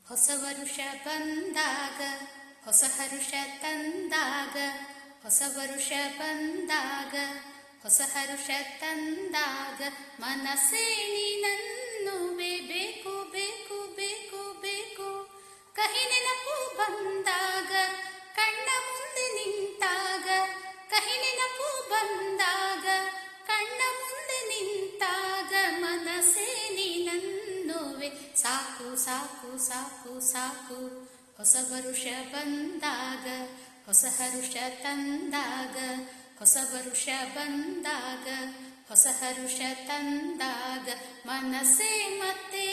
ಹೊಸ ವರುಷ ಬಂದಾಗ ಹೊಸ ಹರುಷ ತಂದಾಗ, ಹೊಸ ವರುಷ ಬಂದಾಗ ಹೊಸ ಹರುಷ ತಂದಾಗ, ಮನಸ್ಸೇ ನೀನನ್ನುವೆ ಬೇಕು ಬೇಕು ಬೇಕು ಬೇಕು. ಕಹಿ ನೆನಪು ಬಂದಾಗ ಕಣ್ಣ ಮುಂದೆ ನಿಂತಾಗ, ಕಹಿ ನೆನಪು ಬಂದಾಗ ಕಣ್ಣ ಮುಂದೆ ನಿಂತಾಗ, ಮನಸ್ಸೇ ನೀನನ್ನುವೆ ಸಾಕು ಸಾಕು ಸಾಕು ಸಾಕು. ಹೊಸ ವರುಷ ಬಂದಾಗ ಹೊಸ ಹರುಷ ತಂದಾಗ, ಹೊಸ ವರುಷ ಬಂದಾಗ ಹೊಸ ಹರುಷ ತಂದಾಗ, ಮನಸ್ಸೇ ಮತ್ತೆ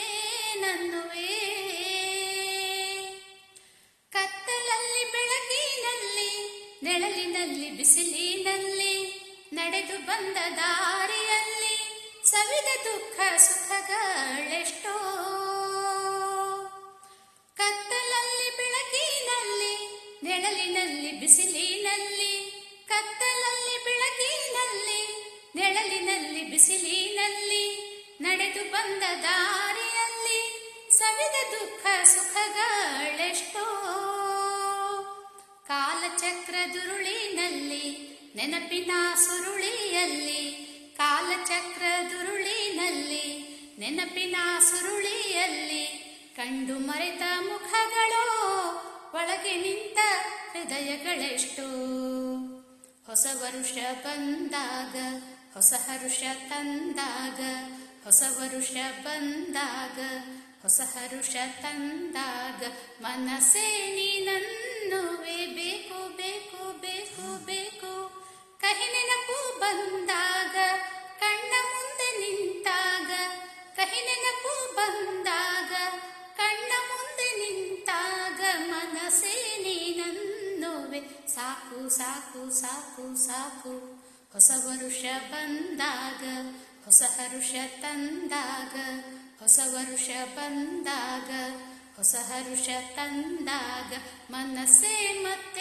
ನನ್ನುವೇ. ಕತ್ತಲಲ್ಲಿ ಬೆಳಕಿನಲ್ಲಿ, ನೆಳಲಿನಲ್ಲಿ ಬಿಸಿಲಿನಲ್ಲಿ, ನಡೆದು ಬಂದ ದಾರಿಯಲ್ಲಿ ಸವಿದ ದುಃಖ ಸುಖಗಳೆಷ್ಟೋ. ಕತ್ತಲಲ್ಲಿ ಬೆಳಕಿನಲ್ಲಿ, ನೆಳಲಿನಲ್ಲಿ ಬಿಸಿಲಿನಲ್ಲಿ, ಕತ್ತಲಲ್ಲಿ ಬೆಳಕಿನಲ್ಲಿ, ನೆಳಲಿನಲ್ಲಿ ಬಿಸಿಲಿನಲ್ಲಿ, ನಡೆದು ಬಂದ ದಾರಿಯಲ್ಲಿ ಸವಿದ ದುಃಖ ಸುಖಗಳೆಷ್ಟೋ. ಕಾಲಚಕ್ರದುರುಳಿನಲ್ಲಿ ನೆನಪಿನ ಸುರುಳಿಯಲ್ಲಿ, ಕಾಲಚಕ್ರದುರುಳಿನಲ್ಲಿ ನೆನಪಿನ ಸುರುಳಿಯಲ್ಲಿ, ಕಂಡು ಮರೆತ ಮುಖಗಳೋ ಒಳಗೆ ನಿಂತ ಹೃದಯಗಳೆಷ್ಟೋ. ಹೊಸ ವರುಷ ಬಂದಾಗ ಹೊಸ ಹರುಷ ತಂದಾಗ, ಹೊಸ ವರುಷ ಬಂದಾಗ ಹೊಸ ಹರುಷ ತಂದಾಗ, ಮನಸ್ಸೇ ನೀನನ್ನುವೆ ಬೇಕು ಬೇಕು ಬೇಕು ಬೇಕು. ಕಹಿ ನೆನಪು ಬಂದಾಗ ಕಣ್ಣ ಮುಂದೆ ನಿಂತಾಗ, ಕಹಿ ನೆನಪು ಬಂದಾಗ ಕಣ್ಣ ಮುಂದೆ ನಿಂತಾಗ, ಮನಸ್ಸೇ ನೀನನ್ನುವೆ ಸಾಕು ಸಾಕು ಸಾಕು ಸಾಕು. ಹೊಸ ವರುಷ ಬಂದಾಗ ಹೊಸ ಹರುಷ ತಂದಾಗ, ಹೊಸ ವರುಷ ಬಂದಾಗ ಹೊಸ ಹರುಷ ತಂದಾಗ, ಮನಸ್ಸೇ ಮತ್ತೆ